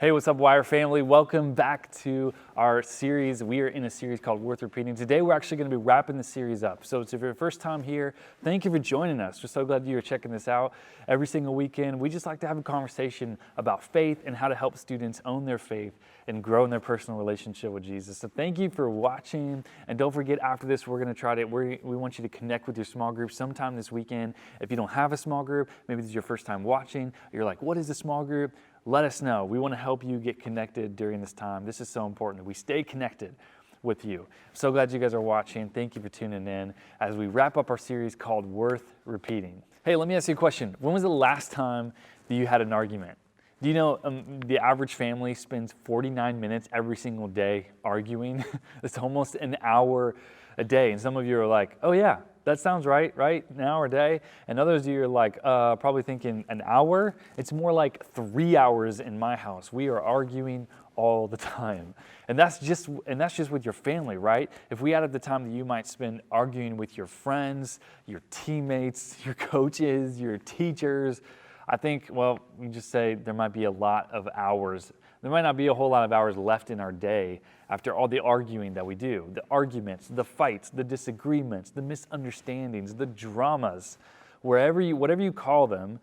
Hey, what's up, Wire family? Welcome back to our series. We are in a series called Worth Repeating. Today, we're actually going to be wrapping the series up. So if it's your first time here, thank you for joining us. We're so glad you're checking this out. Every single weekend, we just like to have a conversation about faith and how to help students own their faith and grow in their personal relationship with Jesus. So thank you for watching. And don't forget, after this, we're going to try to, we want you to connect with your small group sometime this weekend. If you don't have a small group, maybe this is your first time watching, you're like, what is a small group? Let us know. We want to help you get connected during this time. This is so important that we stay connected with you. I'm so glad you guys are watching. Thank you for tuning in as we wrap up our series called Worth Repeating. Hey, let me ask you a question. When was the last time that you had an argument? Do you know the average family spends 49 minutes every single day arguing? It's almost an hour a day. And some of you are like, oh yeah, that sounds right? An hour a day. And others of you are like, probably thinking an hour? It's more like 3 hours in my house. We are arguing all the time. And that's just with your family, right? If we added the time that you might spend arguing with your friends, your teammates, your coaches, your teachers, I think, well, we just say there might be a lot of hours. There might not be a whole lot of hours left in our day after all the arguing that we do. The arguments, the fights, the disagreements, the misunderstandings, the dramas, whatever you call them,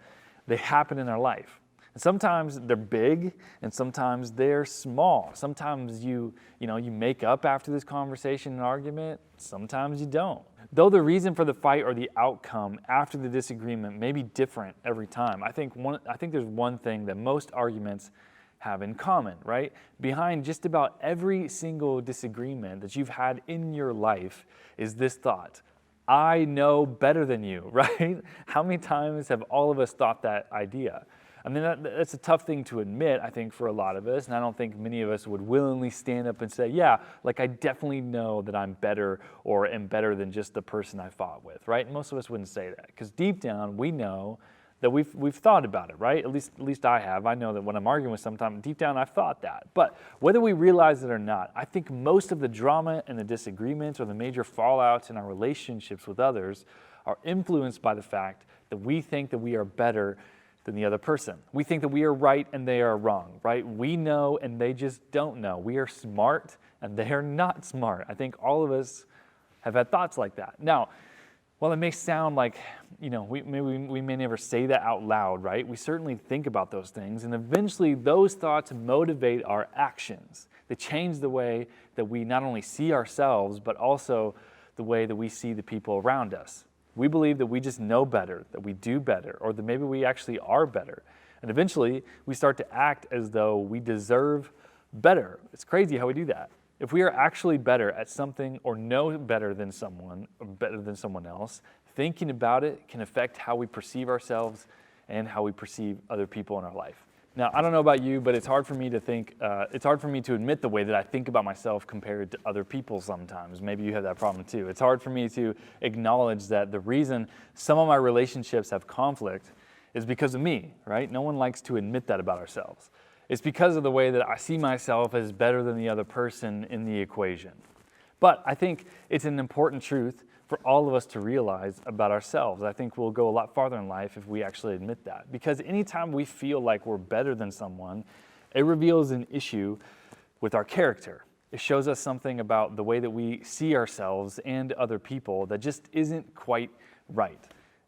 they happen in our life. And sometimes they're big and sometimes they're small. Sometimes you make up after this conversation and argument, sometimes you don't. Though the reason for the fight or the outcome after the disagreement may be different every time, I think there's one thing that most arguments have in common, right? Behind just about every single disagreement that you've had in your life is this thought: I know better than you, right? How many times have all of us thought that idea? I mean, that's a tough thing to admit, I think, for a lot of us, and I don't think many of us would willingly stand up and say, yeah, like I definitely know that I'm better or am better than just the person I fought with, right? And most of us wouldn't say that, because deep down, we know that we've thought about it, right? At least I have. I know that when I'm arguing with someone, deep down I've thought that. But whether we realize it or not, I think most of the drama and the disagreements or the major fallouts in our relationships with others are influenced by the fact that we think that we are better than the other person. We think that we are right and they are wrong, right? We know and they just don't know. We are smart and they are not smart. I think all of us have had thoughts like that. Now, while it may sound like, we may never say that out loud, right? We certainly think about those things, and eventually those thoughts motivate our actions. They change the way that we not only see ourselves, but also the way that we see the people around us. We believe that we just know better, that we do better, or that maybe we actually are better. And eventually, we start to act as though we deserve better. It's crazy how we do that. If we are actually better at something or know better than someone or better than someone else, thinking about it can affect how we perceive ourselves and how we perceive other people in our life. Now, I don't know about you, but it's hard for me to admit the way that I think about myself compared to other people sometimes. Maybe you have that problem too. It's hard for me to acknowledge that the reason some of my relationships have conflict is because of me, right? No one likes to admit that about ourselves. It's because of the way that I see myself as better than the other person in the equation. But I think it's an important truth for all of us to realize about ourselves. I think we'll go a lot farther in life if we actually admit that. Because anytime we feel like we're better than someone, it reveals an issue with our character. It shows us something about the way that we see ourselves and other people that just isn't quite right.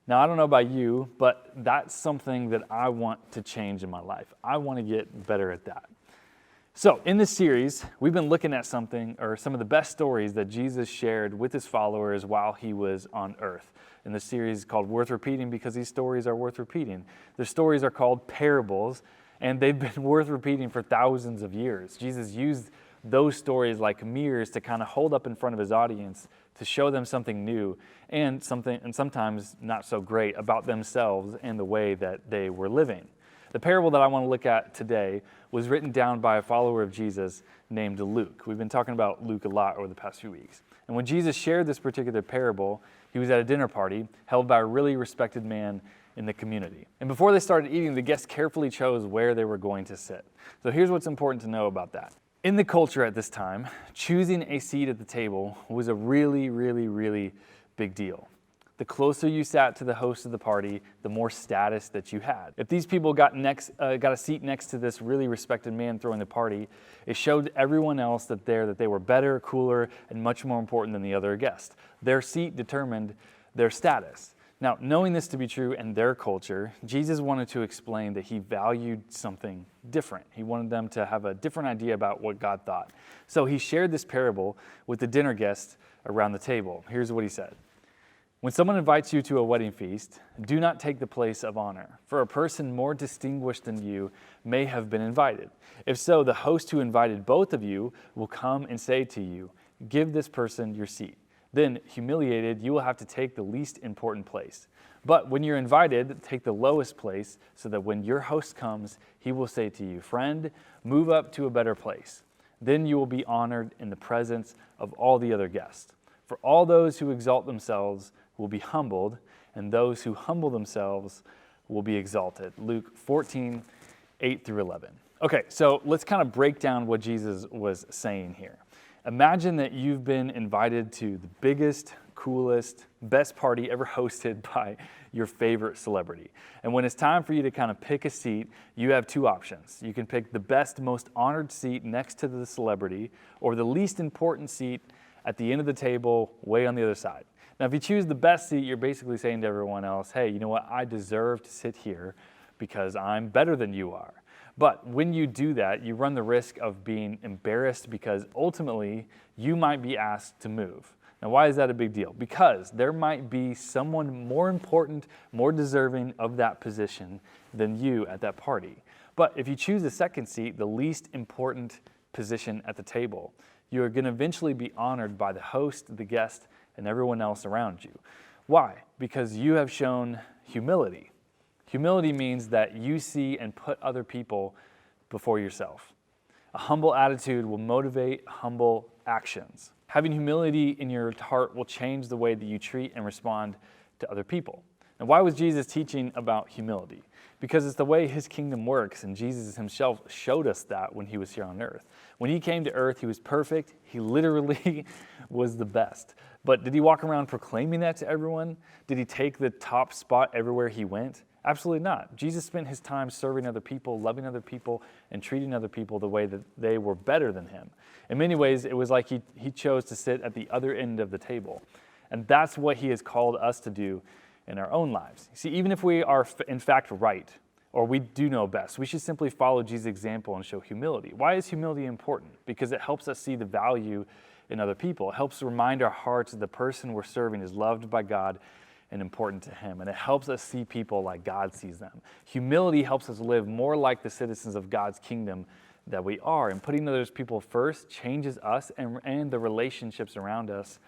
Now, I don't know about you, but that's something that I want to change in my life. I want to get better at that. So in this series, we've been looking at some of the best stories that Jesus shared with his followers while he was on earth. And this series is called Worth Repeating because these stories are worth repeating. The stories are called parables, and they've been worth repeating for thousands of years. Jesus used those stories like mirrors to kind of hold up in front of his audience to show them something new and sometimes not so great about themselves and the way that they were living. The parable that I want to look at today was written down by a follower of Jesus named Luke. We've been talking about Luke a lot over the past few weeks. And when Jesus shared this particular parable, he was at a dinner party held by a really respected man in the community. And before they started eating, the guests carefully chose where they were going to sit. So here's what's important to know about that. In the culture at this time, choosing a seat at the table was a really, really, really big deal. The closer you sat to the host of the party, the more status that you had. If these people got a seat next to this really respected man throwing the party, it showed everyone else that they were better, cooler, and much more important than the other guest. Their seat determined their status. Now, knowing this to be true in their culture, Jesus wanted to explain that he valued something different. He wanted them to have a different idea about what God thought. So he shared this parable with the dinner guests around the table. Here's what he said. When someone invites you to a wedding feast, do not take the place of honor, for a person more distinguished than you may have been invited. If so, the host who invited both of you will come and say to you, give this person your seat. Then, humiliated, you will have to take the least important place. But when you're invited, take the lowest place, so that when your host comes, he will say to you, friend, move up to a better place. Then you will be honored in the presence of all the other guests. For all those who exalt themselves will be humbled, and those who humble themselves will be exalted. Luke 14, 8 through 11. Okay, so let's kind of break down what Jesus was saying here. Imagine that you've been invited to the biggest, coolest, best party ever hosted by your favorite celebrity. And when it's time for you to kind of pick a seat, you have two options. You can pick the best, most honored seat next to the celebrity, or the least important seat at the end of the table, way on the other side. Now, if you choose the best seat, you're basically saying to everyone else, hey, you know what? I deserve to sit here because I'm better than you are. But when you do that, you run the risk of being embarrassed because ultimately you might be asked to move. Now, why is that a big deal? Because there might be someone more important, more deserving of that position than you at that party. But if you choose the second seat, the least important position at the table, you are going to eventually be honored by the host, the guest, and everyone else around you. Why? Because you have shown humility. Humility means that you see and put other people before yourself. A humble attitude will motivate humble actions. Having humility in your heart will change the way that you treat and respond to other people. Now, why was Jesus teaching about humility? Because it's the way his kingdom works, and Jesus himself showed us that when he was here on earth. When he came to earth, he was perfect. He literally was the best. But did he walk around proclaiming that to everyone? Did he take the top spot everywhere he went? Absolutely not. Jesus spent his time serving other people, loving other people, and treating other people the way that they were better than him. In many ways, it was like he chose to sit at the other end of the table. And that's what he has called us to do in our own lives. See, even if we are in fact right, or we do know best, we should simply follow Jesus' example and show humility. Why is humility important? Because it helps us see the value in other people. It helps remind our hearts that the person we're serving is loved by God and important to him. And it helps us see people like God sees them. Humility helps us live more like the citizens of God's kingdom that we are. And putting others people first changes us and the relationships around us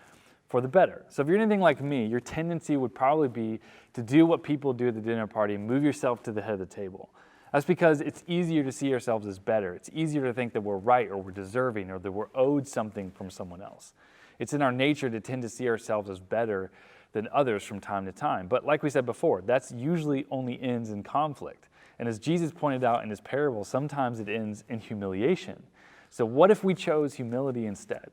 for the better. So if you're anything like me, your tendency would probably be to do what people do at the dinner party, move yourself to the head of the table. That's because it's easier to see ourselves as better. It's easier to think that we're right or we're deserving or that we're owed something from someone else. It's in our nature to tend to see ourselves as better than others from time to time. But like we said before, that's usually only ends in conflict. And as Jesus pointed out in his parable, sometimes it ends in humiliation. So what if we chose humility instead?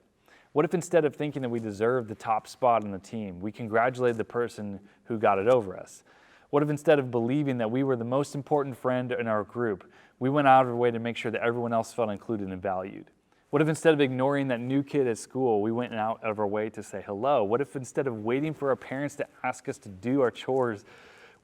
What if instead of thinking that we deserve the top spot on the team, we congratulated the person who got it over us? What if instead of believing that we were the most important friend in our group, we went out of our way to make sure that everyone else felt included and valued? What if instead of ignoring that new kid at school, we went out of our way to say hello? What if instead of waiting for our parents to ask us to do our chores,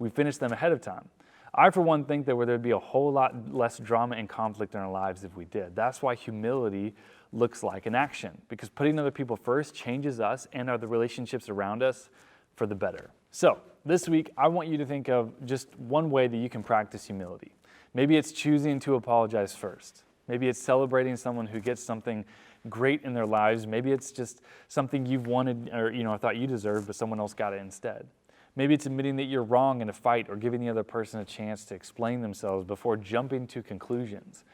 we finished them ahead of time? I, for one, think that there'd be a whole lot less drama and conflict in our lives if we did. That's why humility looks like an action, because putting other people first changes us and the relationships around us for the better. So this week, I want you to think of just one way that you can practice humility. Maybe it's choosing to apologize first. Maybe it's celebrating someone who gets something great in their lives. Maybe it's just something you've wanted or thought you deserved, but someone else got it instead. Maybe it's admitting that you're wrong in a fight or giving the other person a chance to explain themselves before jumping to conclusions.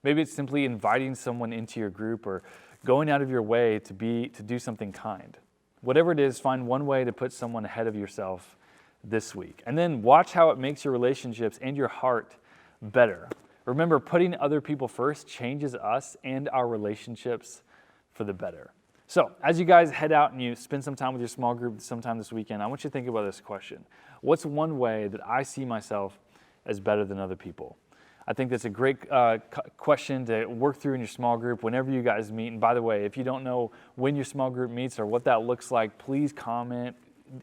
Maybe it's simply inviting someone into your group or going out of your way to do something kind. Whatever it is, find one way to put someone ahead of yourself this week. And then watch how it makes your relationships and your heart better. Remember, putting other people first changes us and our relationships for the better. So as you guys head out and you spend some time with your small group sometime this weekend, I want you to think about this question. What's one way that I see myself as better than other people? I think that's a great question to work through in your small group whenever you guys meet. And by the way, if you don't know when your small group meets or what that looks like, please comment,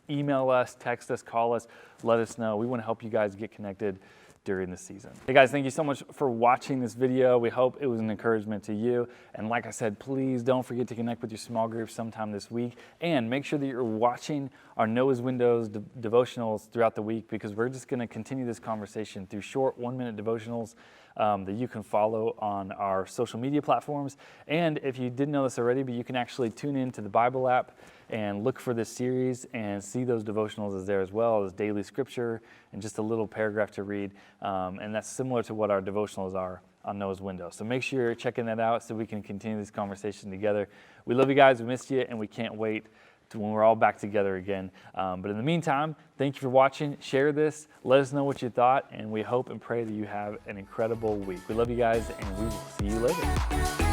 email us, text us, call us, let us know. We want to help you guys get connected during the season. Hey guys, thank you so much for watching this video. We hope it was an encouragement to you. And like I said, please don't forget to connect with your small group sometime this week. And make sure that you're watching our Noah's Windows devotionals throughout the week, because we're just going to continue this conversation through short 1-minute devotionals that you can follow on our social media platforms. And if you didn't know this already, but you can actually tune into the Bible app and look for this series and see those devotionals as there, as well as daily scripture and just a little paragraph to read. And that's similar to what our devotionals are on Noah's Window. So make sure you're checking that out so we can continue this conversation together. We love you guys, we missed you, and we can't wait to when we're all back together again. But in the meantime, thank you for watching. Share this, let us know what you thought, and we hope and pray that you have an incredible week. We love you guys, and we will see you later.